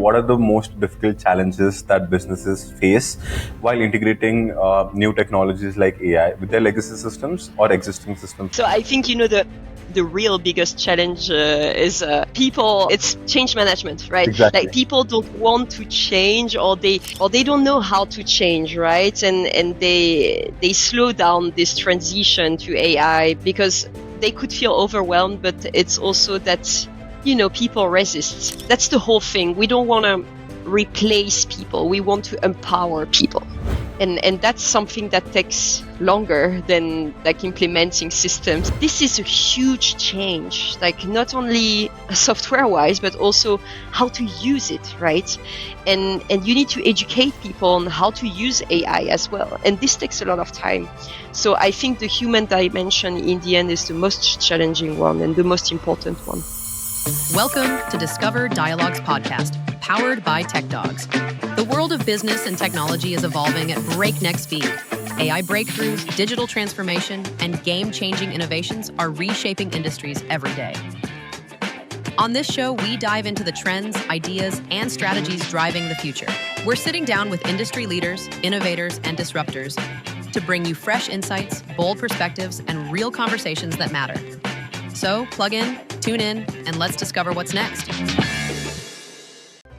what are the most difficult challenges that businesses face while integrating new technologies like AI with their legacy systems or existing systems? So I think, the real biggest challenge is people. It's change management, right? Exactly. Like people don't want to change, or they don't know how to change, right? And they slow down this transition to AI because they could feel overwhelmed, but it's also that people resist. That's the whole thing. We don't want to replace people. We want to empower people. And that's something that takes longer than like implementing systems. This is a huge change, like not only software wise, but also how to use it, right? And you need to educate people on how to use AI as well. And this takes a lot of time. So I think the human dimension in the end is the most challenging one and the most important one. Welcome to Discover Dialogues podcast, powered by TechDogs. The world of business and technology is evolving at breakneck speed. AI breakthroughs, digital transformation, and game-changing innovations are reshaping industries every day. On this show, we dive into the trends, ideas, and strategies driving the future. We're sitting down with industry leaders, innovators, and disruptors to bring you fresh insights, bold perspectives, and real conversations that matter. So plug in, tune in, and let's discover what's next.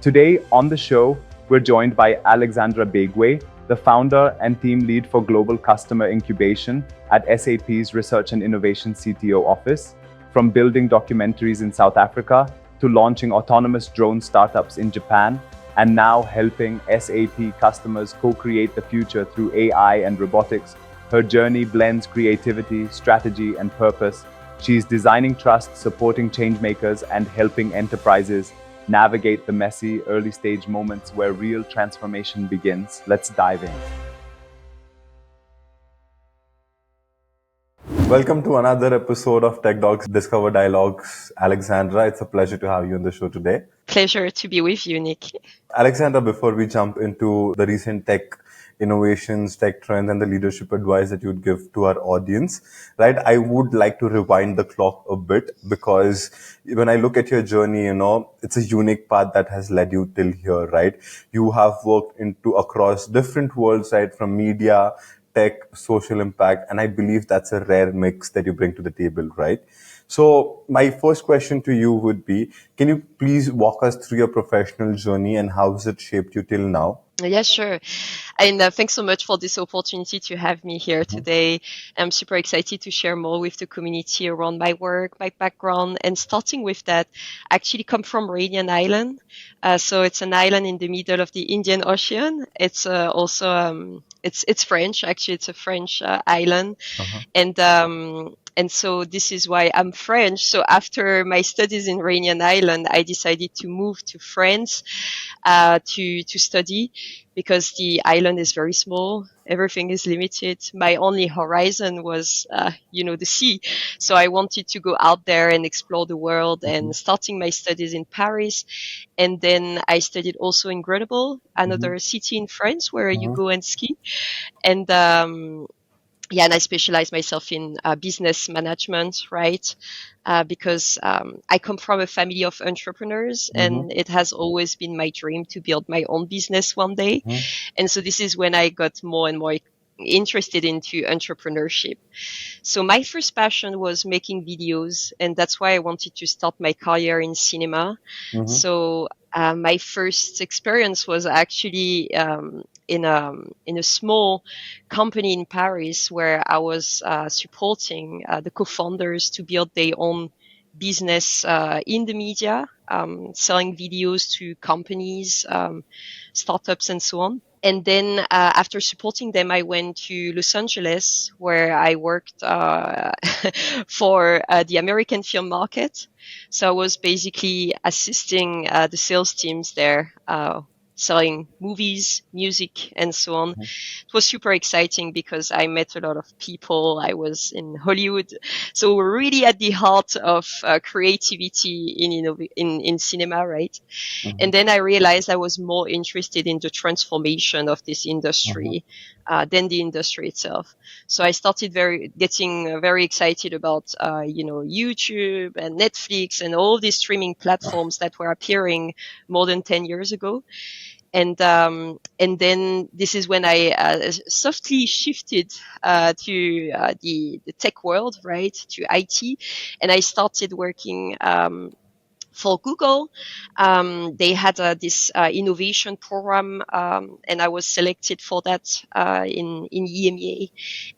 Today on the show, we're joined by Alexandra Begue, the founder and team lead for Global Customer Incubation at SAP's Research and Innovation CTO office. From building documentaries in South Africa to launching autonomous drone startups in Japan, and now helping SAP customers co-create the future through AI and robotics, her journey blends creativity, strategy, and purpose. She's designing trust, supporting changemakers, and helping enterprises navigate the messy, early-stage moments where real transformation begins. Let's dive in. Welcome to another episode of TechDogs Discover Dialogues. Alexandra, it's a pleasure to have you on the show today. Pleasure to be with you, Nick. Alexandra, before we jump into the recent tech innovations, tech trends, and the leadership advice that you would give to our audience, right? I would like to rewind the clock a bit because when I look at your journey, it's a unique path that has led you till here, right? You have worked across different worlds, right? From media, tech, social impact, and I believe that's a rare mix that you bring to the table, right? So my first question to you would be, can you please walk us through your professional journey and how has it shaped you till now? Yeah, sure. And thanks so much for this opportunity to have me here today. I'm super excited to share more with the community around my work, my background, and starting with that, I actually come from Réunion Island. So it's an island in the middle of the Indian Ocean. It's also, it's French. Actually, it's a French island. And so this is why I'm French. So after my studies in Réunion Island, I decided to move to France to study because the island is very small. Everything is limited. My only horizon was, the sea. So I wanted to go out there and explore the world and starting my studies in Paris. And then I studied also in Grenoble, another city in France where you go and ski. And, and I specialize myself in business management, right? Because I come from a family of entrepreneurs and it has always been my dream to build my own business one day. And so this is when I got more and more interested into entrepreneurship. So my first passion was making videos, and that's why I wanted to start my career in cinema. So my first experience was actually in a small company in Paris where I was supporting the co-founders to build their own business in the media, selling videos to companies, startups, and so on. And then after supporting them, I went to Los Angeles, where I worked for the American film market. So I was basically assisting the sales teams there, selling movies, music, and so on. It was super exciting because I met a lot of people. I was in Hollywood, so we're really at the heart of creativity in cinema, right? And then I realized I was more interested in the transformation of this industry than the industry itself. So I started getting very excited about YouTube and Netflix and all these streaming platforms that were appearing more than 10 years ago. And then this is when I softly shifted to the tech world, right, to IT, and I started working for Google. They had this innovation program, and I was selected for that in EMEA.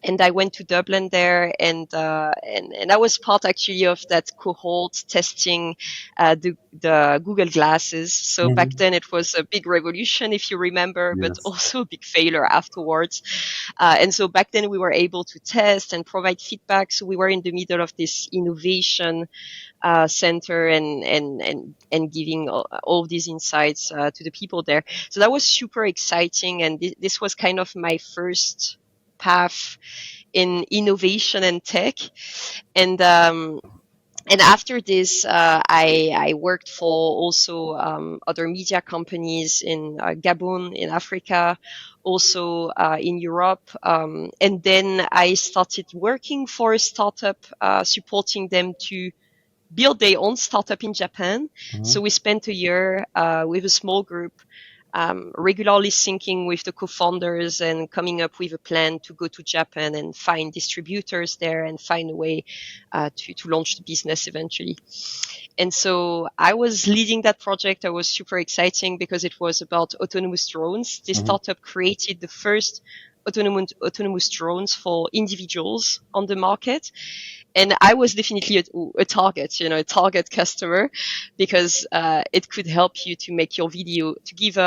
And I went to Dublin there, and I was part actually of that cohort testing the Google glasses. So back then it was a big revolution, if you remember, but Yes. also a big failure afterwards. And so back then we were able to test and provide feedback. So we were in the middle of this innovation center and giving all of these insights to the people there. So that was super exciting, and this was kind of my first path in innovation and tech. And after this, I worked for also other media companies in Gabon, in Africa, also in Europe. And then I started working for a startup, supporting them to build their own startup in Japan. So we spent a year with a small group, regularly syncing with the co-founders and coming up with a plan to go to Japan and find distributors there and find a way to launch the business eventually. And so I was leading that project. It was super exciting because it was about autonomous drones. This startup created the first autonomous drones for individuals on the market. And I was definitely a target, a target customer, because it could help you to make your video, to give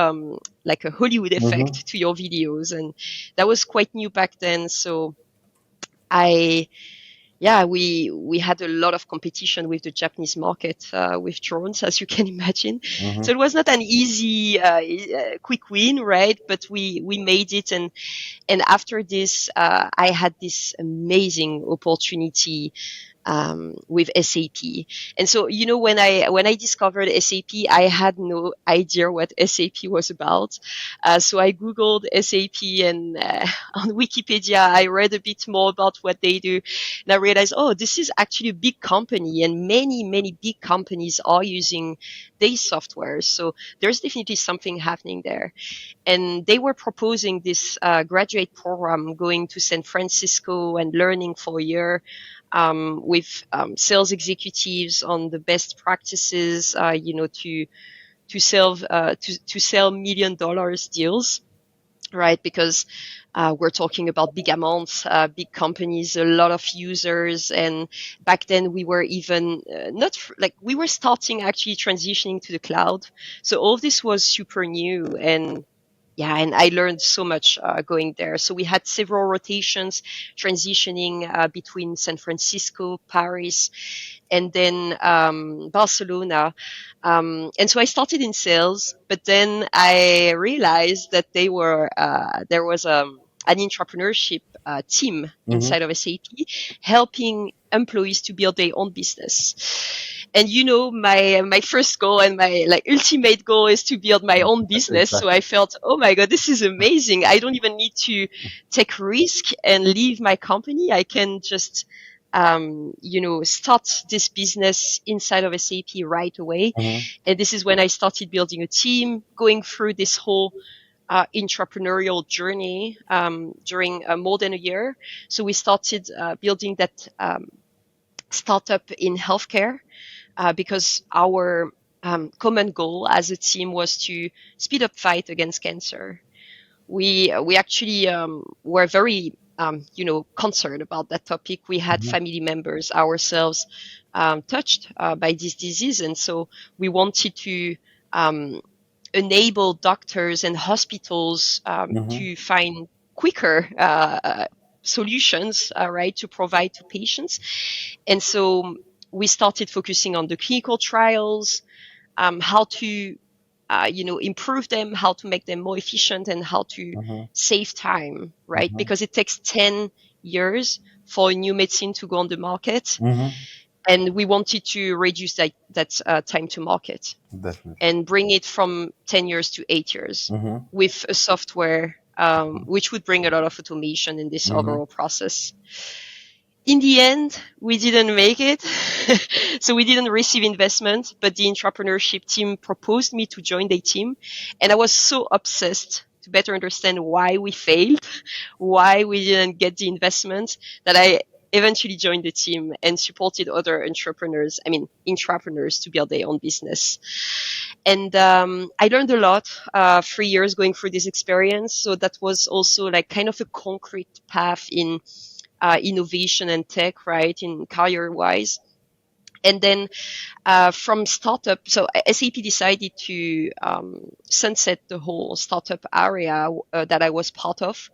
like a Hollywood effect to your videos. And that was quite new back then. So we had a lot of competition with the Japanese market with drones, as you can imagine. So it was not an easy, quick win, right? But we made it. And after this, I had this amazing opportunity with SAP. And so, when I discovered SAP, I had no idea what SAP was about. So I Googled SAP, and on Wikipedia, I read a bit more about what they do. And I realized, oh, this is actually a big company, and many, many big companies are using their software. So there's definitely something happening there. And they were proposing this graduate program, going to San Francisco and learning for a year with sales executives on the best practices, to sell $1 million deals, right? Because we're talking about big amounts, big companies, a lot of users, and back then we were even we were starting actually transitioning to the cloud. So all of this was super new, and I learned so much going there. So we had several rotations transitioning between San Francisco, Paris, and then Barcelona. And so I started in sales, but then I realized that there was an entrepreneurship team inside of SAP helping employees to build their own business. And my first goal and my ultimate goal is to build my own business. Exactly. So I felt, oh my God, this is amazing. I don't even need to take risk and leave my company. I can just start this business inside of SAP right away. And this is when I started building a team, going through this whole entrepreneurial journey during more than a year. So we started building that startup in healthcare because our common goal as a team was to speed up fight against cancer. We actually were very concerned about that topic. We had family members ourselves touched by this disease, and so we wanted to enable doctors and hospitals to find quicker solutions, right, to provide to patients. And so we started focusing on the clinical trials, how to improve them, how to make them more efficient, and how to save time, right? Because it takes 10 years for a new medicine to go on the market. And we wanted to reduce that time to market. Definitely. And bring it from 10 years to 8 years with a software, which would bring a lot of automation in this overall process. In the end, we didn't make it. So we didn't receive investment, but the entrepreneurship team proposed me to join their team. And I was so obsessed to better understand why we failed, why we didn't get the investment, that I eventually joined the team and supported other intrapreneurs to build their own business. And I learned a lot 3 years going through this experience. So that was also like kind of a concrete path in innovation and tech, right, in career-wise. And then from startup, so SAP decided to sunset the whole startup area that I was part of.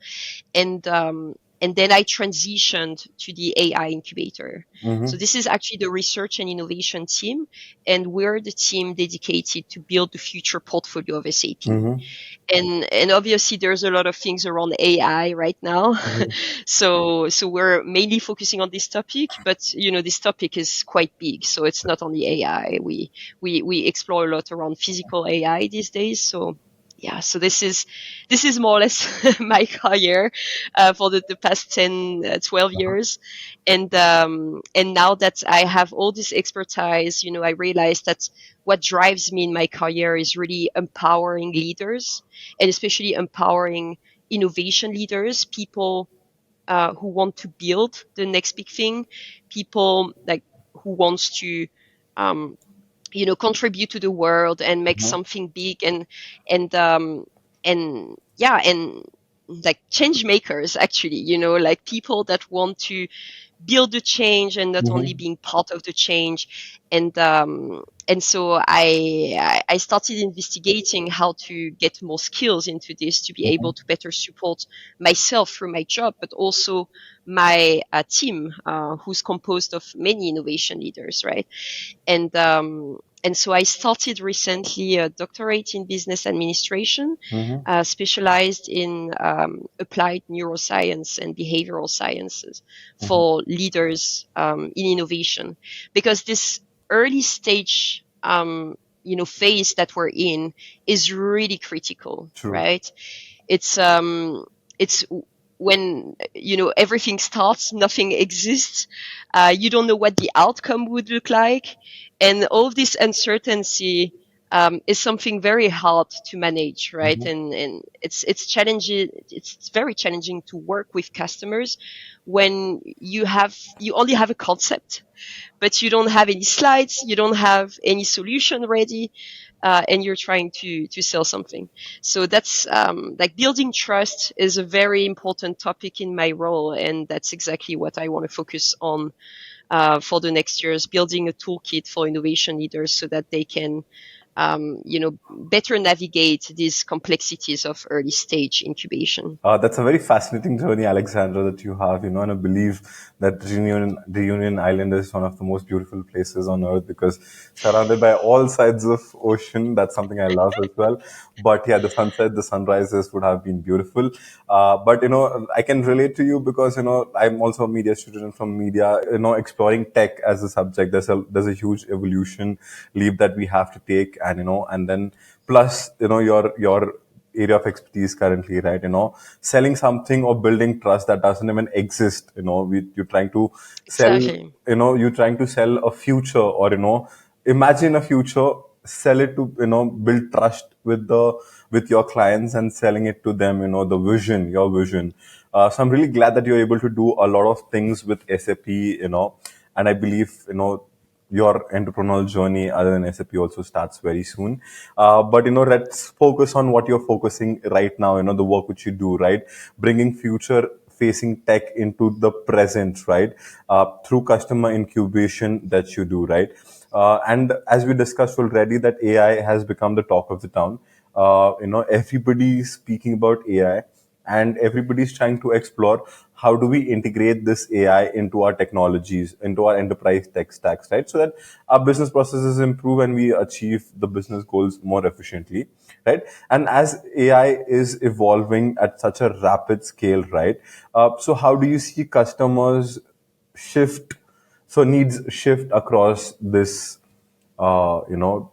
And then I transitioned to the AI incubator. So this is actually the research and innovation team. And we're the team dedicated to build the future portfolio of SAP. And obviously there's a lot of things around AI right now. So we're mainly focusing on this topic, but this topic is quite big. So it's not only AI. We explore a lot around physical AI these days. So yeah, so this is more or less my career for the past 10, 12 years. And now that I have all this expertise, I realized that what drives me in my career is really empowering leaders, and especially empowering innovation leaders, people who want to build the next big thing, people who wants to contribute to the world and make something big, and like change makers, actually, like people that want to build the change and not only being part of the change. And so I started investigating how to get more skills into this to be able to better support myself through my job, but also my team, who's composed of many innovation leaders, right? And so I started recently a doctorate in business administration, specialized in applied neuroscience and behavioral sciences for leaders in innovation, because this early stage phase that we're in is really critical. True. Right? It's when everything starts, nothing exists. You don't know what the outcome would look like, and all of this uncertainty is something very hard to manage, right? And it's challenging. It's very challenging to work with customers when you only have a concept, but you don't have any slides, you don't have any solution ready, and you're trying to sell something. So that's building trust is a very important topic in my role, and that's exactly what I want to focus on for the next years, building a toolkit for innovation leaders so that they can better navigate these complexities of early stage incubation. That's a very fascinating journey, Alexandra, that you have, and I believe that Reunion Island is one of the most beautiful places on earth, because surrounded by all sides of ocean. That's something I love as well. But yeah, the sunset, the sunrises would have been beautiful. But I can relate to you because, I'm also a media student from media, exploring tech as a subject. There's a huge evolution leap that we have to take. And then plus, your area of expertise currently, right? Selling something or building trust that doesn't even exist. You're trying to sell, Exactly. you're trying to sell a future, or, imagine a future, sell it to, build trust with your clients and selling it to them, the vision, your vision. So I'm really glad that you're able to do a lot of things with SAP, and I believe, your entrepreneurial journey other than SAP also starts very soon. But, let's focus on what you're focusing right now, the work which you do, right? Bringing future facing tech into the present, right? Through customer incubation that you do, right? And as we discussed already, that AI has become the talk of the town. Everybody is speaking about AI. and everybody's trying to explore how do we integrate this AI into our technologies, into our enterprise tech stacks, right? So that our business processes improve and we achieve the business goals more efficiently, right? And as AI is evolving at such a rapid scale, right? So how do you see customers shift? So needs shift across this, you know,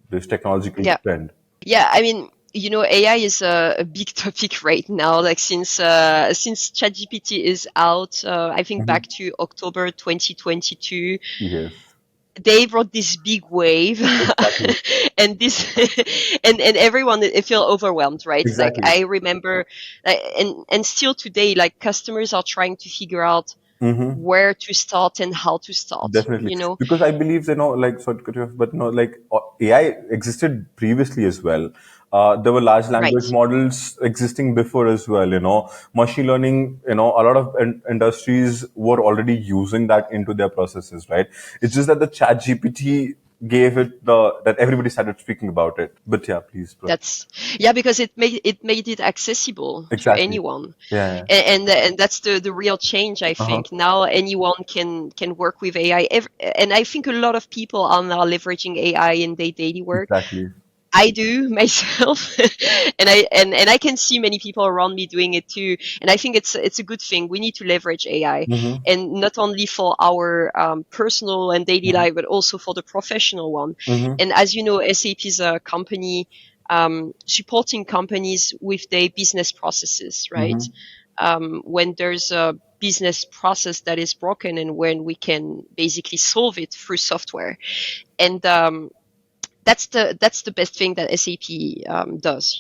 this technological Yeah. trend. Yeah, I mean, AI is a big topic right now. Like since ChatGPT is out, I think back to October 2022, Yes, they brought this big wave, exactly, and this and everyone feel overwhelmed, right? Like exactly. I remember, and still today, like customers are trying to figure out where to start and how to start. Definitely, because I believe like sorry to cut you off, but like AI existed previously as well. There were large Right. language models existing before as well. Machine learning. A lot of industries were already using that into their processes, right? It's just that the Chat GPT gave it that everybody started speaking about it. But yeah, please proceed. That's Yeah, because it made it accessible to Exactly. anyone, Yeah. and that's the real change. I Uh huh. think now anyone can work with AI, and I think a lot of people are now leveraging AI in their daily work. Exactly. I do myself, and I can see many people around me doing it too. And I think it's a good thing. We need to leverage AI, Mm-hmm. and not only for our personal and daily Mm-hmm. life, but also for the professional one. Mm-hmm. And as you know, SAP is a company supporting companies with their business processes, right? Mm-hmm. When there's a business process that is broken, and when we can basically solve it through software, and that's the best thing that SAP does,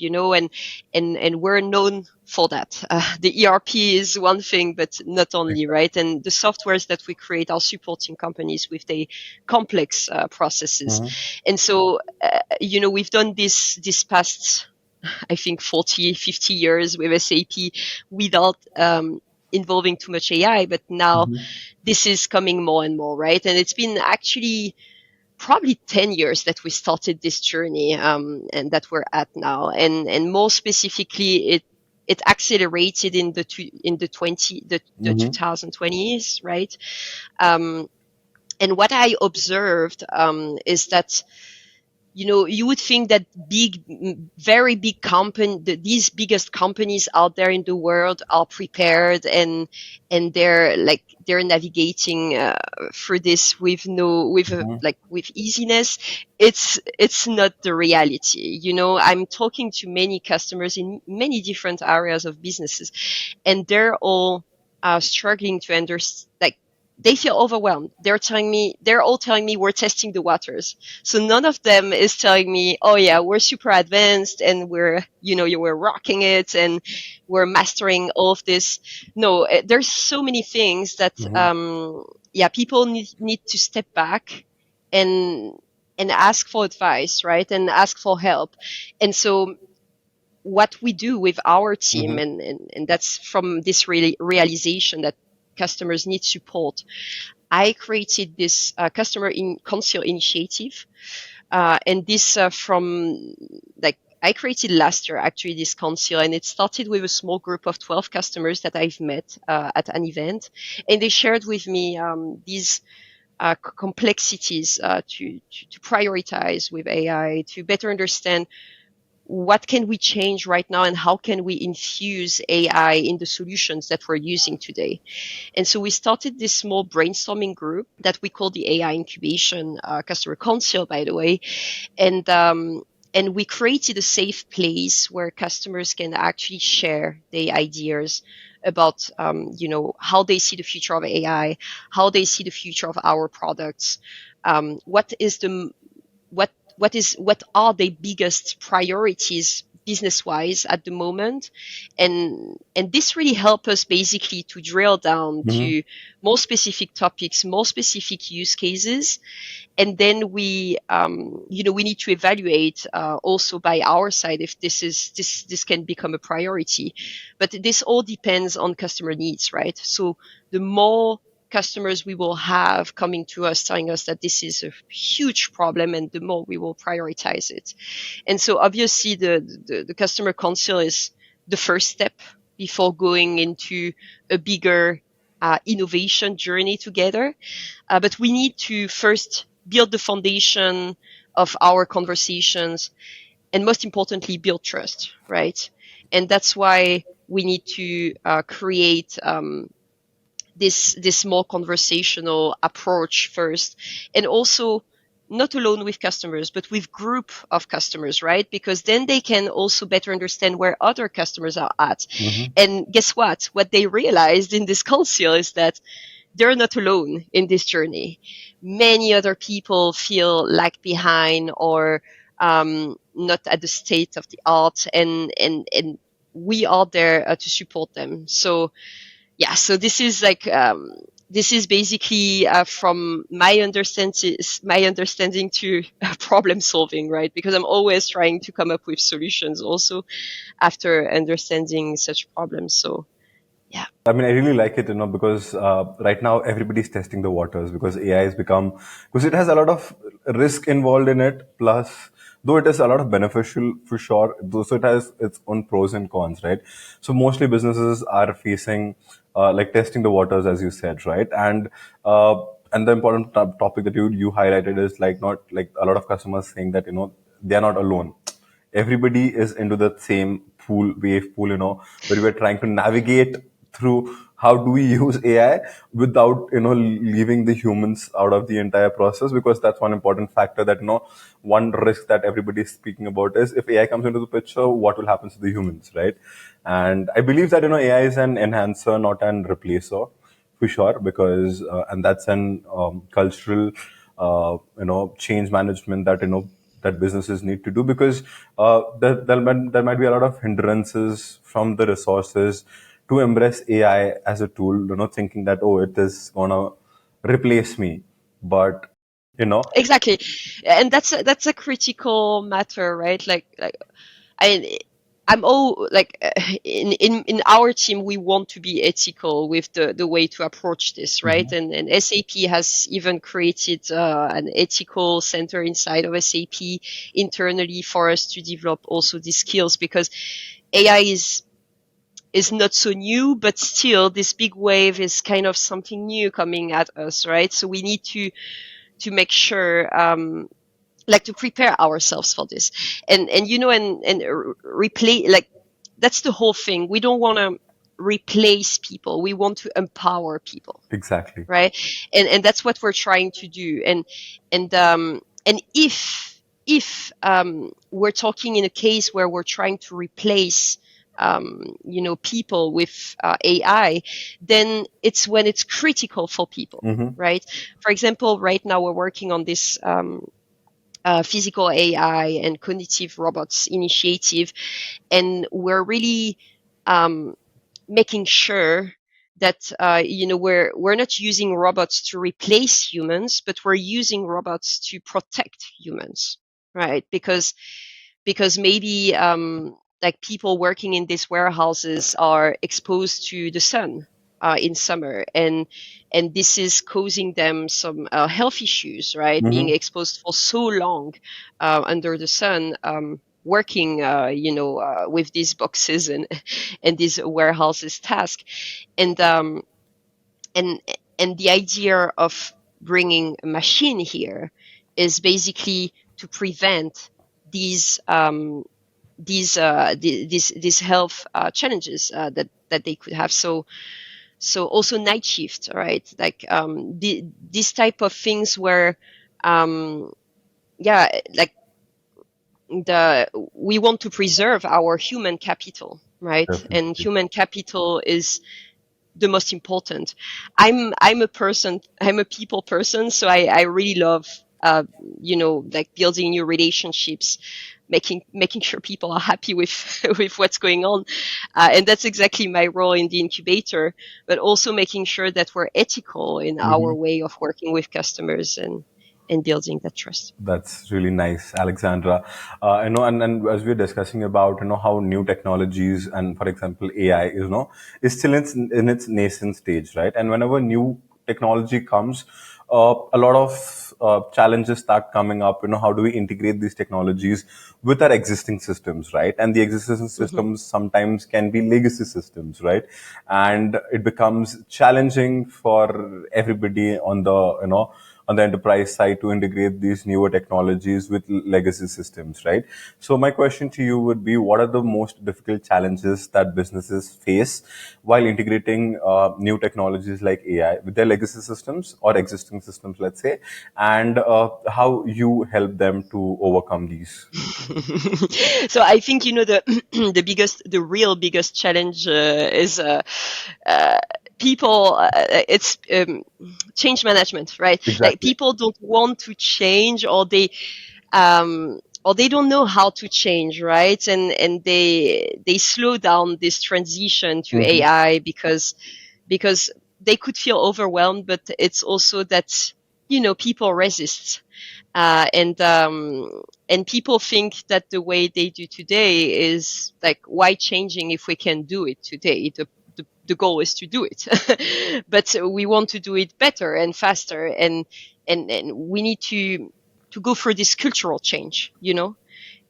and we're known for that. The ERP is one thing, but not only, right? And the softwares that we create are supporting companies with the complex processes. Mm-hmm. And so, we've done this past, I think, 40, 50 years with SAP without involving too much AI, but now Mm-hmm. this is coming more and more, right? And it's been actually probably 10 years that we started this journey, and that we're at now, and more specifically it accelerated in the Mm-hmm. 2020s, right? um, and what I observed is that you would think that very big these biggest companies out there in the world are prepared, and they're navigating through this with with easiness. It's not the reality. I'm talking to many customers in many different areas of businesses, and they're all struggling to understand. Like, they feel overwhelmed. They're all telling me we're testing the waters. So none of them is telling me, oh yeah, we're super advanced and we're rocking it and we're mastering all of this. No, there's so many things that, Mm-hmm. yeah, people need to step back and, and ask for advice, right? And ask for help. And so what we do with our team, Mm-hmm. and that's from this realization that customers need support. I created this customer in council initiative, and this from like I created last year actually this council, and it started with a small group of 12 customers that I've met at an event, and they shared with me these complexities to prioritize with AI, to better understand what can we change right now and how can we infuse AI in the solutions that we're using today. And so we started this small brainstorming group that we call the AI Incubation Customer Council, by the way. And we created a safe place where customers can actually share their ideas about, how they see the future of AI, how they see the future of our products, what is the what are the biggest priorities business wise at the moment, and this really help us basically to drill down Mm-hmm. to more specific topics, more specific use cases, and then we need to evaluate also by our side if this can become a priority. But this all depends on customer needs, right? So the more customers we will have coming to us telling us that this is a huge problem, and the more we will prioritize it. And so obviously the customer council is the first step before going into a bigger innovation journey together. But we need to first build the foundation of our conversations, and most importantly, build trust, right? And that's why we need to create this more conversational approach first, and also not alone with customers, but with group of customers, right? Because then they can also better understand where other customers are at. And guess what? What they realized in this council is that they're not alone in this journey. Many other people feel lag behind or not at the state of the art, and we are there to support them. So yeah, so this is like this is basically from my understanding to problem solving, right? Because I'm always trying to come up with solutions also after understanding such problems. So yeah. I mean, I really like it, because right now everybody's testing the waters because AI has become, because it has a lot of risk involved in it. Plus, though it is a lot of beneficial for sure, though so it has its own pros and cons, right? So mostly businesses are facing like testing the waters, as you said, right? And the important topic that you highlighted is like not like a lot of customers saying that they are not alone. Everybody is into the same wave pool, where we're trying to navigate through how do we use AI without, leaving the humans out of the entire process, because that's one important factor that, one risk that everybody is speaking about is if AI comes into the picture, what will happen to the humans, right? And I believe that, AI is an enhancer, not an replacer for sure, because, and that's an cultural, change management that, that businesses need to do, because there might be a lot of hindrances from the resources to embrace AI as a tool, thinking that, oh, it is gonna replace me. But, Exactly, and that's a critical matter, right? I I'm all like in our team we want to be ethical with the way to approach this, right? And SAP has even created an ethical center inside of SAP internally for us to develop also these skills, because AI is not so new, but still this big wave is kind of something new coming at us, right? So we need to make sure like to prepare ourselves for this, and replace, like that's the whole thing. We don't want to replace people, we want to empower people, exactly. right? And that's what we're trying to do. And if we're talking in a case where we're trying to replace people with AI, then it's when it's critical for people, right? For example, right now we're working on this physical AI and cognitive robots initiative, and we're really making sure that we're not using robots to replace humans, but we're using robots to protect humans, right? Because maybe like people working in these warehouses are exposed to the sun in summer, and this is causing them some health issues, right? Being exposed for so long under the sun, working with these boxes and these warehouses task, and the idea of bringing a machine here is basically to prevent these health challenges that they could have. So also night shift, right? Like this type of things where like we want to preserve our human capital, right? Definitely. And human capital is the most important. I'm a people person, so I really love like building new relationships, making sure people are happy with with what's going on, and that's exactly my role in the incubator. But also making sure that we're ethical in our way of working with customers and building that trust. That's really nice, Alexandra. And as we're discussing about, how new technologies and, for example, AI is still in its nascent stage, right? And whenever new technology comes, a lot of challenges start coming up. How do we integrate these technologies with our existing systems, right? And the existing Hmm. systems sometimes can be legacy systems, right? And it becomes challenging for everybody on the enterprise side to integrate these newer technologies with legacy systems, right? So my question to you would be, what are the most difficult challenges that businesses face while integrating new technologies like AI with their legacy systems or existing systems, let's say, and how you help them to overcome these? So I think the the real biggest challenge is uh, people. It's change management, right? Like Exactly. people don't want to change, or they don't know how to change, right? And they slow down this transition to Mm-hmm. AI because they could feel overwhelmed, but it's also that people resist, and people think that the way they do today is like, why changing if we can do it today? The goal is to do it, but we want to do it better and faster, and we need to go through this cultural change,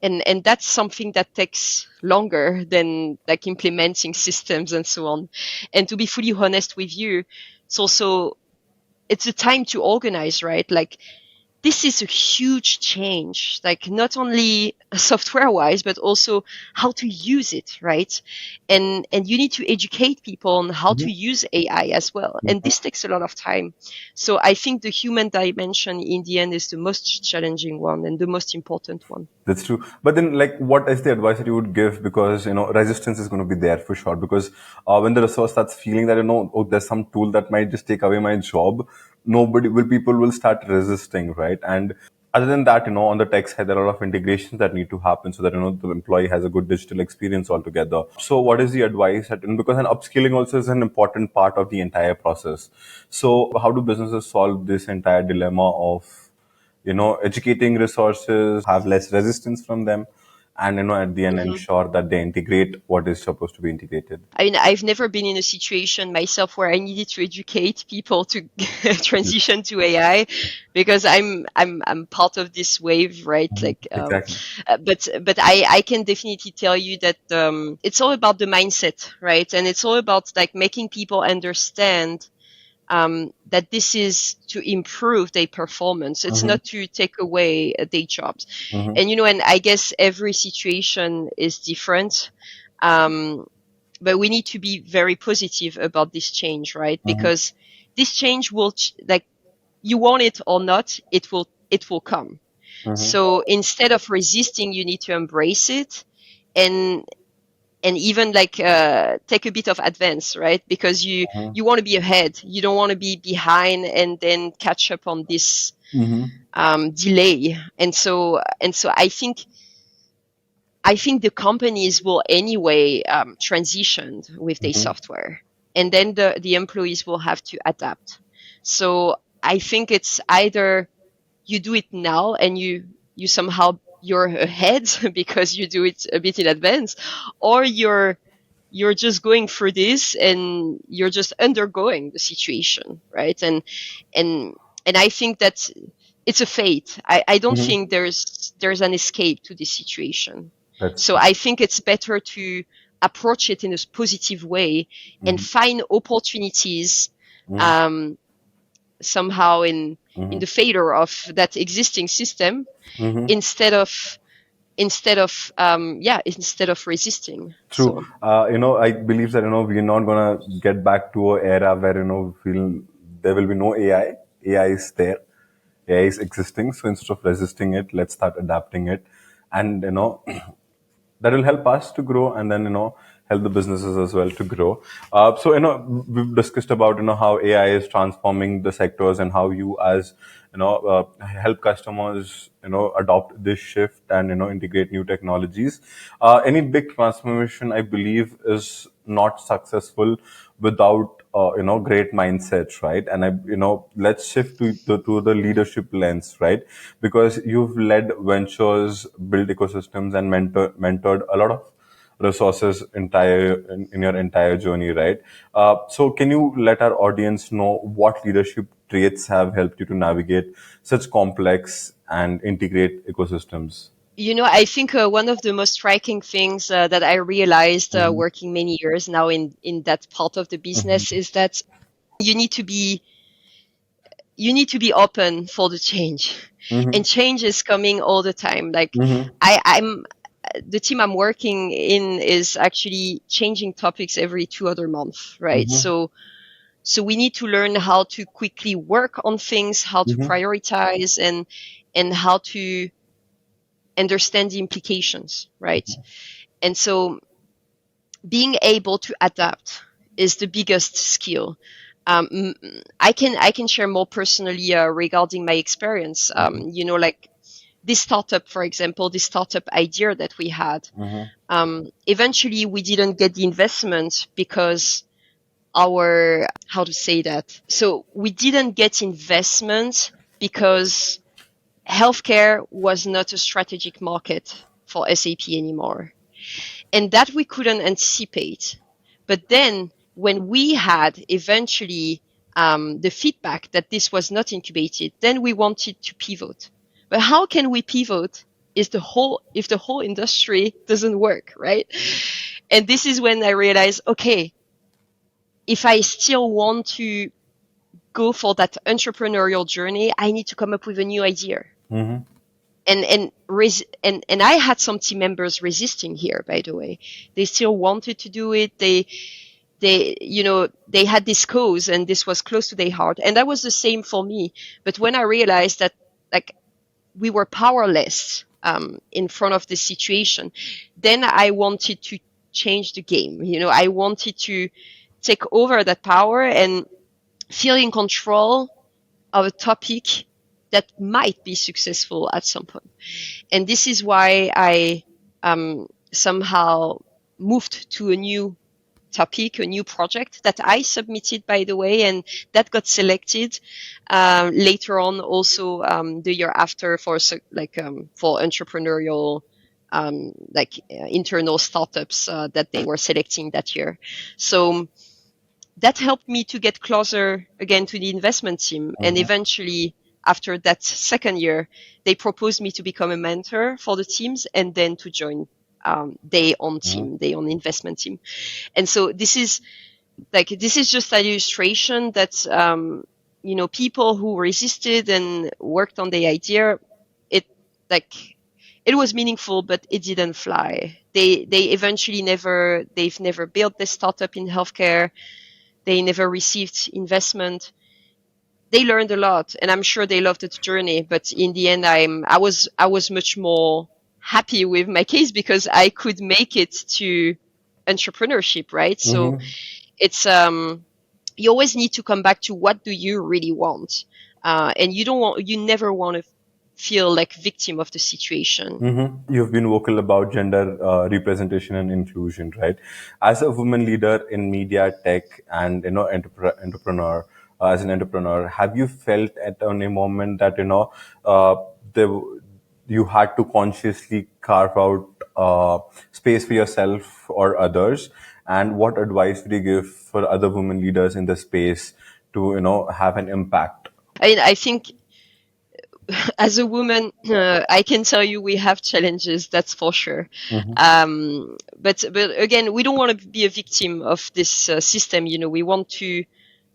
and that's something that takes longer than like implementing systems and so on. And to be fully honest with you, it's a time to organize, right? Like, this is a huge change, like not only software wise, but also how to use it, right? And you need to educate people on how to use AI as well. And this takes a lot of time. So I think the human dimension in the end is the most challenging one and the most important one. That's true. But then, like, what is the advice that you would give? Because, resistance is going to be there for sure. Because when the resource starts feeling that, oh, there's some tool that might just take away my job, people will start resisting, right? And other than that, on the tech side, there are a lot of integrations that need to happen so that, the employee has a good digital experience altogether. So what is the advice that, because an upskilling also is an important part of the entire process. So how do businesses solve this entire dilemma of, educating resources, have less resistance from them, and, at the end Mhm. ensure that they integrate what is supposed to be integrated? I mean, I've never been in a situation myself where I needed to educate people to transition to AI, because I'm part of this wave, right? Mhm. Like, Exactly. but I can definitely tell you that it's all about the mindset, right? And it's all about like making people understand that this is to improve their performance. It's Mm-hmm. not to take away their jobs. Mm-hmm. And I guess every situation is different. Um, but we need to be very positive about this change, right? Mm-hmm. Because this change will, like, you want it or not, it will come. Mm-hmm. So instead of resisting, you need to embrace it, and even like take a bit of advance, right? Because you want to be ahead. You don't want to be behind and then catch up on this Mm-hmm. delay. And so I think the companies will anyway transition with their Mm-hmm. software, and then the employees will have to adapt. So I think it's either you do it now and you somehow you're ahead because you do it a bit in advance, or you're just going through this and you're just undergoing the situation, right? And and I think that it's a fate. I don't Mm-hmm. think there's an escape to this situation. That's So true. I think it's better to approach it in a positive way and Mm-hmm. find opportunities, Mm-hmm. um, somehow in Mm-hmm. the failure of that existing system, Mm-hmm. instead of instead of resisting. True. So I believe that, we're not gonna get back to an era where, there will be no AI. AI is there. AI is existing. So instead of resisting it, let's start adapting it. And, that will help us to grow, and then, help the businesses as well to grow. So, we've discussed about, how AI is transforming the sectors, and how you as, help customers, adopt this shift and, integrate new technologies. Any big transformation, I believe, is not successful without, great mindsets, right? And let's shift to the leadership lens, right? Because you've led ventures, built ecosystems, and mentored a lot of resources in your entire journey, right? So can you let our audience know what leadership traits have helped you to navigate such complex and integrate ecosystems? I think one of the most striking things that I realized working many years now in that part of the business is that you need to be open for the change, and change is coming all the time. Like I'm the team I'm working in is actually changing topics every 2 other months, right? So we need to learn how to quickly work on things, how to prioritize, and how to understand the implications, right? And so being able to adapt is the biggest skill. I can share more personally regarding my experience. Like this startup, for example, this startup idea that we had. Eventually, we didn't get the investment because how to say that? So we didn't get investment because healthcare was not a strategic market for SAP anymore, and that we couldn't anticipate. But then when we had eventually the feedback that this was not incubated, then we wanted to pivot. But how can we pivot if the whole industry doesn't work, right? And this is when I realized, okay, if I still want to go for that entrepreneurial journey, I need to come up with a new idea. And I had some team members resisting here, by the way. They still wanted to do it. They had this cause, and this was close to their heart. And that was the same for me. But when I realized that, like, we were powerless in front of this situation, then I wanted to change the game. I wanted to take over that power and feel in control of a topic that might be successful at some point. And this is why I somehow moved to a new topic, a new project that I submitted, by the way, and that got selected later on also the year after for entrepreneurial internal startups that they were selecting that year. So that helped me to get closer again to the investment team. And eventually, after that second year, they proposed me to become a mentor for the teams and then to join their own team, their own investment team. And so this is just an illustration that, people who resisted and worked on the idea, it was meaningful, but it didn't fly. They eventually they've never built this startup in healthcare. They never received investment. They learned a lot, and I'm sure they loved the journey. But in the end, I was much more happy with my case because I could make it to entrepreneurship, right? So it's you always need to come back to what do you really want, and you never want to feel like victim of the situation. You've been vocal about gender representation and inclusion, right? As a woman leader in media, tech, and entrepreneur, as an entrepreneur, have you felt at any moment that you had to consciously carve out space for yourself or others? And what advice would you give for other women leaders in the space to have an impact? I think as a woman, I can tell you we have challenges, that's for sure. But again, we don't want to be a victim of this system. We want to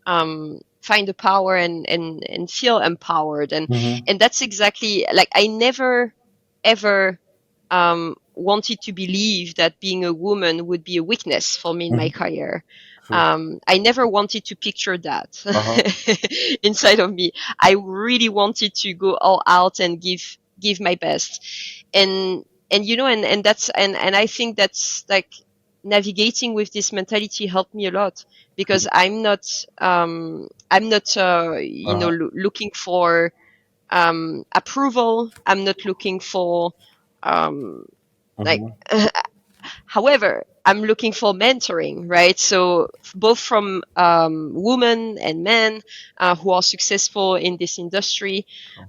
find the power and feel empowered. And that's exactly, like, I never, ever wanted to believe that being a woman would be a weakness for me in my career. I never wanted to picture that inside of me. I really wanted to go all out and give my best. And that's, and I think that's like navigating with this mentality helped me a lot because I'm not looking for approval. I'm not looking for However, I'm looking for mentoring, right? So both from women and men who are successful in this industry,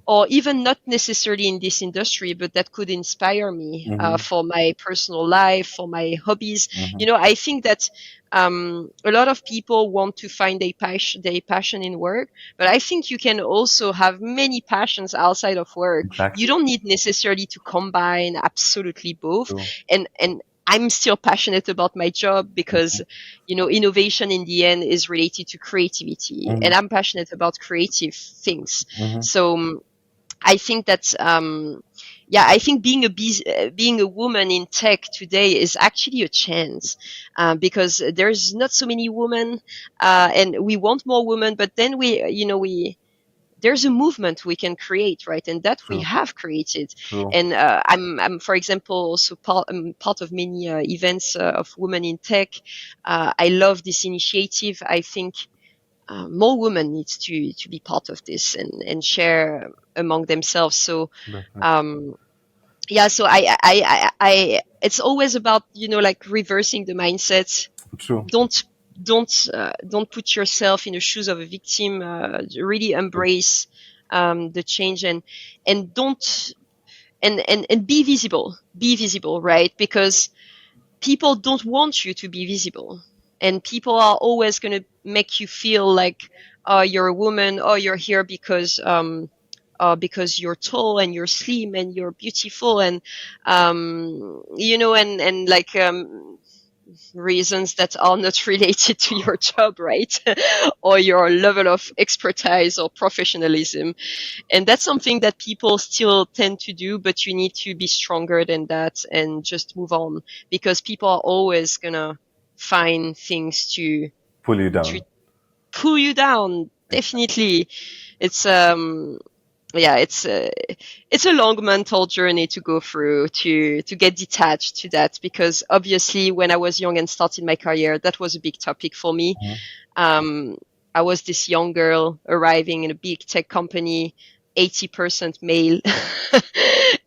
or even not necessarily in this industry, but that could inspire me for my personal life, for my hobbies. You know, I think that a lot of people want to find their passion in work, but I think you can also have many passions outside of work. Exactly. You don't need necessarily to combine absolutely both. True. And I'm still passionate about my job because, you know, innovation in the end is related to creativity, and I'm passionate about creative things. So I think that, I think being a woman in tech today is actually a chance, because there's not so many women, and we want more women, but then there's a movement we can create, right? And that we have created. True. And I'm, for example, also part of many events of women in tech. I love this initiative. I think more women need to be part of this and share among themselves. So, so it's always about, you know, like reversing the mindset. True. Don't put yourself in the shoes of a victim. Really embrace the change and don't and be visible. Be visible, right? Because people don't want you to be visible, and people are always going to make you feel like, oh, you're a woman, oh, you're here because you're tall and you're slim and you're beautiful, and you know, and like reasons that are not related to your job, right? Or your level of expertise or professionalism. And that's something that people still tend to do, but you need to be stronger than that and just move on, because people are always gonna find things to Pull you down. pull you down. Definitely. It's it's a long mental journey to go through to get detached to that, because obviously when I was young and started my career, that was a big topic for me. I was this young girl arriving in a big tech company, 80% male,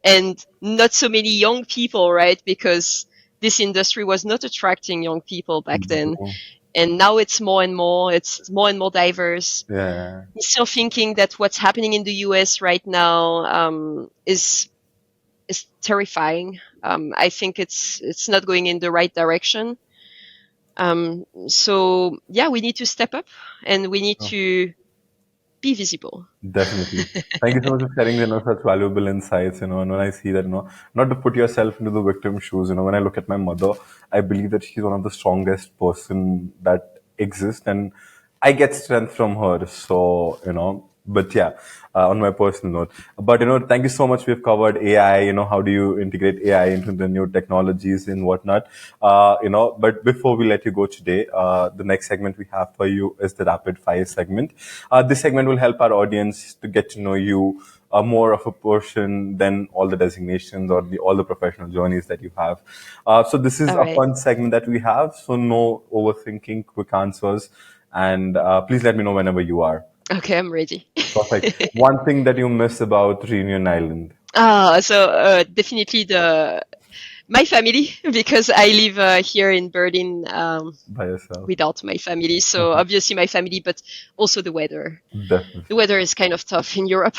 and not so many young people, right? Because this industry was not attracting young people back then. And now it's more and more diverse. Yeah. I'm still thinking that what's happening in the US right now is terrifying. I think it's not going in the right direction. So yeah, we need to step up and we need to be visible. Definitely. Thank you so much for sharing, such valuable insights, and when I see that, not to put yourself into the victim shoes, when I look at my mother, I believe that she's one of the strongest person that exists, and I get strength from her. So, but yeah, on my personal note. But, thank you so much. We've covered AI, how do you integrate AI into the new technologies and whatnot. But before we let you go today, the next segment we have for you is the rapid fire segment. This segment will help our audience to get to know you more of a person than all the designations or all the professional journeys that you have. So this is a fun segment that we have. So no overthinking, quick answers. And please let me know whenever you are. Okay, I'm ready. Perfect. One thing that you miss about Reunion Island? So definitely my family, because I live here in Berlin By yourself. without my family. So obviously my family, but also the weather. Definitely. The weather is kind of tough in Europe.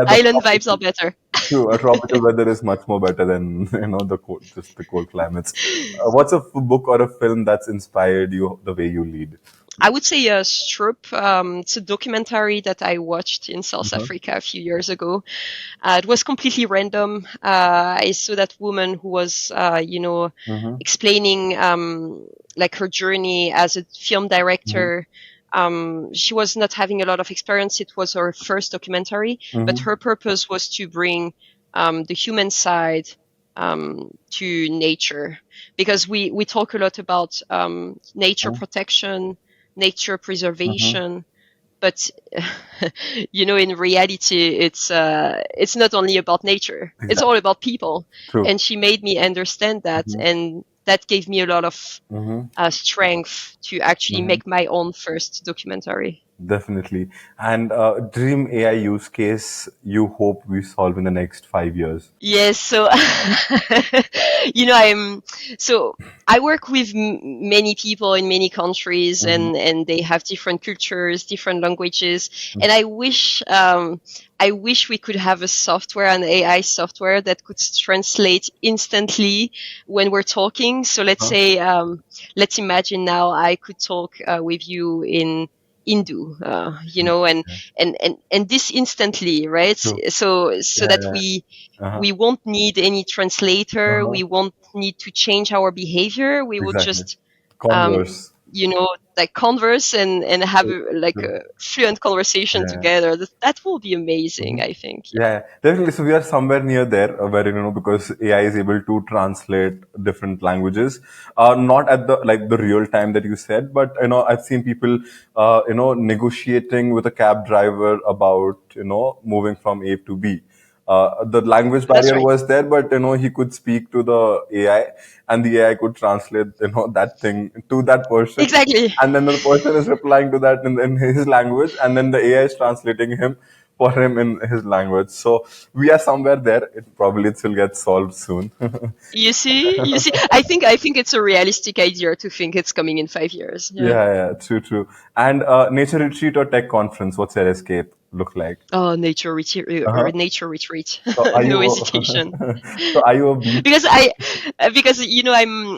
Island vibes are better. True, a tropical weather is much more better than the cold climates. What's a book or a film that's inspired you the way you lead? I would say Stroop. It's a documentary that I watched in South Africa a few years ago. It was completely random. I saw that woman who was, explaining like her journey as a film director. She was not having a lot of experience. It was her first documentary, but her purpose was to bring the human side to nature, because we talk a lot about nature protection, nature preservation, but in reality, it's not only about nature. Exactly. It's all about people. True. And she made me understand that, and that gave me a lot of strength to actually make my own first documentary. Definitely. And dream AI use case you hope we solve in the next 5 years. Yes, so I'm so I work with many people in many countries, Mm-hmm. and they have different cultures, different languages, and I wish we could have a software, an AI software that could translate instantly when we're talking. So let's Huh? say, let's imagine now I could talk with you in Hindu, and this instantly, right? True. So Yeah, that yeah. Uh-huh. we won't need any translator. Uh-huh. We won't need to change our behavior. We will Exactly. just, um, Converse. like converse and have True. like True. a fluent conversation Yeah. together. That will be amazing, Mhm. I think. Yeah. Yeah, yeah, definitely. So we are somewhere near there, where because AI is able to translate different languages, not at the like the real time that you said, but I've seen people, negotiating with a cab driver about moving from A to B. The language That's barrier right. was there, but he could speak to the AI, and the AI could translate that thing to that person, Exactly. and then the person is replying to that in his language, and then the AI is translating him for him in his language. So we are somewhere there. It will get solved soon. You see. I think it's a realistic idea to think it's coming in 5 years. Yeah. Yeah, yeah, true, true. And nature retreat or tech conference, what's your escape look like? Oh, nature retreat. Uh-huh. Nature retreat. So are No you hesitation. so are you a beach? because I'm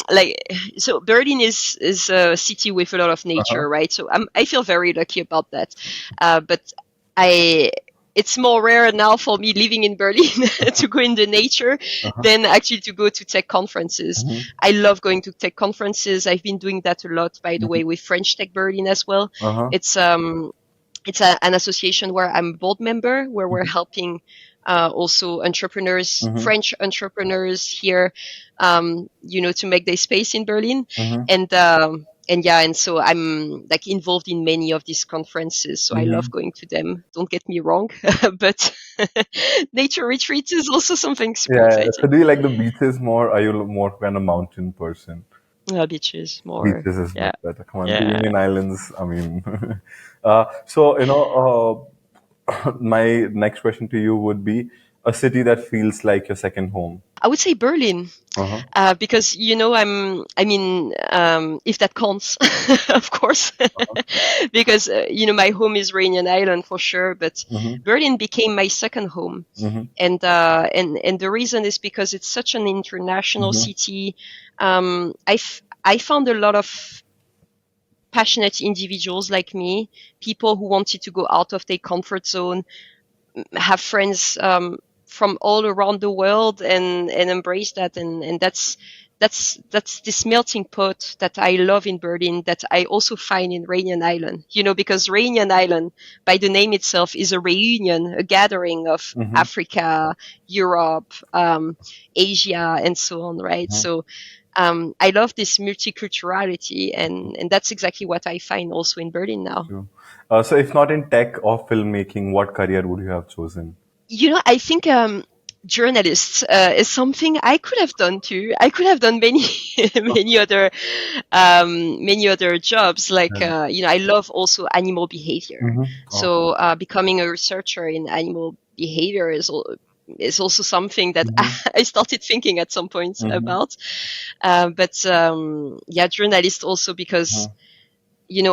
like, so Berlin is a city with a lot of Uh-huh. nature, right? So I feel very lucky about that. But I it's more rare now for me living in Berlin to go in the nature Uh-huh. than actually to go to tech conferences. Mm-hmm. I love going to tech conferences. I've been doing that a lot, by the way, with French Tech Berlin as well. Uh-huh. It's an association where I'm a board member, where we're helping also entrepreneurs, Mm-hmm. French entrepreneurs here, to make their space in Berlin. Mm-hmm. And yeah, and so I'm like involved in many of these conferences. So I Mm-hmm. love going to them. Don't get me wrong, but nature retreats is also something super Yeah. So exciting. do you like the beaches more? Are you more kind of mountain person? Beaches more. Beaches is Yeah. much better. Come on, the Yeah. Union Islands. I mean, so my next question to you would be a city that feels like your second home. I would say Berlin. Uh-huh. Because if that counts, of course, because my home is Rainian Island for sure, but Mm-hmm. Berlin became my second home, Mm-hmm. and the reason is because it's such an international Mm-hmm. city. I found a lot of passionate individuals like me, people who wanted to go out of their comfort zone, have friends from all around the world, and embrace that, and that's this melting pot that I love in Berlin, that I also find in Rainian Island. Because Rainian Island, by the name itself, is a reunion, a gathering of Mm-hmm. Africa, Europe, Asia, and so on, right? Mm-hmm. So I love this multiculturality, and that's exactly what I find also in Berlin now. True. So if not in tech or filmmaking, what career would you have chosen? I think journalists is something I could have done too. I could have done many, many other jobs. Like Yeah. I love also animal behavior. Mm-hmm. Oh. So becoming a researcher in animal behavior is also something that Mm-hmm. I started thinking at some point Mm-hmm. about. But yeah, journalist also because Mm-hmm.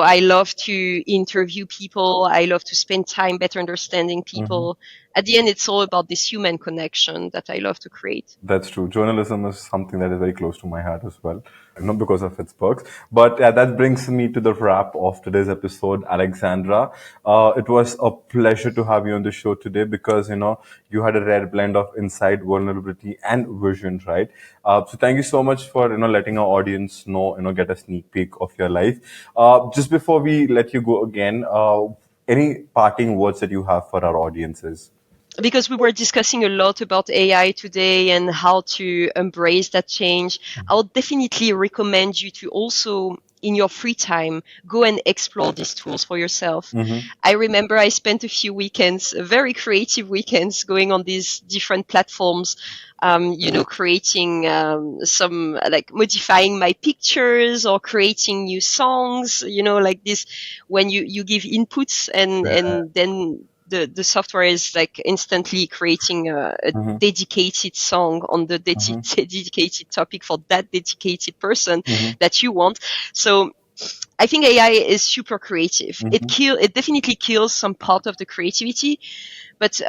I love to interview people. I love to spend time better understanding Mm-hmm. people. At the end, it's all about this human connection that I love to create. That's true. Journalism is something that is very close to my heart as well, not because of its perks. But yeah, that brings me to the wrap of today's episode, Alexandra. It was a pleasure to have you on the show today because, you had a rare blend of insight, vulnerability, and vision, right? So thank you so much for, letting our audience know, get a sneak peek of your life. Just before we let you go again, any parting words that you have for our audiences? Because we were discussing a lot about AI today and how to embrace that change, I would definitely recommend you to also in your free time, go and explore these tools for yourself. I remember I spent a few weekends, very creative weekends, going on these different platforms, creating some, like modifying my pictures or creating new songs, like this, when you give inputs and then the software is like instantly creating a dedicated song on the dedicated topic for that dedicated person that you want. So I think AI is super creative. It definitely kills some part of the creativity, but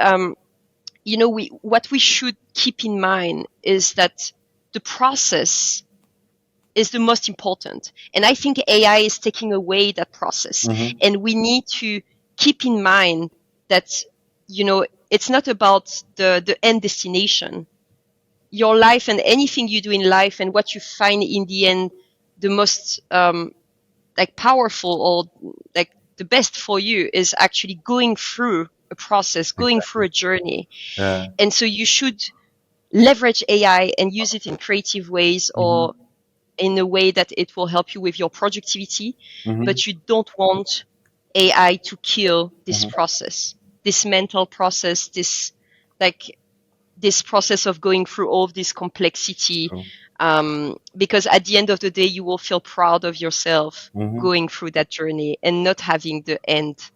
what we should keep in mind is that the process is the most important. And I think AI is taking away that process. And we need to keep in mind that, it's not about the end destination. Your life and anything you do in life and what you find in the end, the most powerful or like the best for you is actually going through a process, going through a journey. And so you should leverage AI and use it in creative ways or in a way that it will help you with your productivity, but you don't want AI to kill this process, this mental process, this process of going through all of this complexity. Because at the end of the day, you will feel proud of yourself going through that journey and not having the end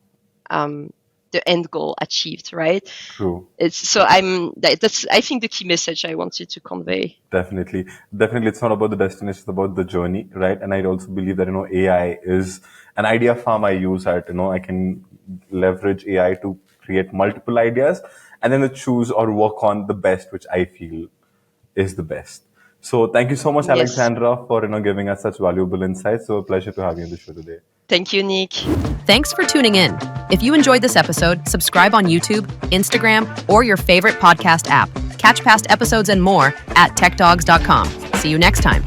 goal achieved, right? True. That's I think the key message I wanted to convey. Definitely. It's not about the destination, it's about the journey, right? And I also believe that, AI is an idea farm I use at, I can leverage AI to create multiple ideas and then to choose or work on the best, which I feel is the best. So thank you so much, Yes. Alexandra, for, giving us such valuable insights. So a pleasure to have you on the show today. Thank you, Nick. Thanks for tuning in. If you enjoyed this episode, subscribe on YouTube, Instagram, or your favorite podcast app. Catch past episodes and more at techdogs.com. See you next time.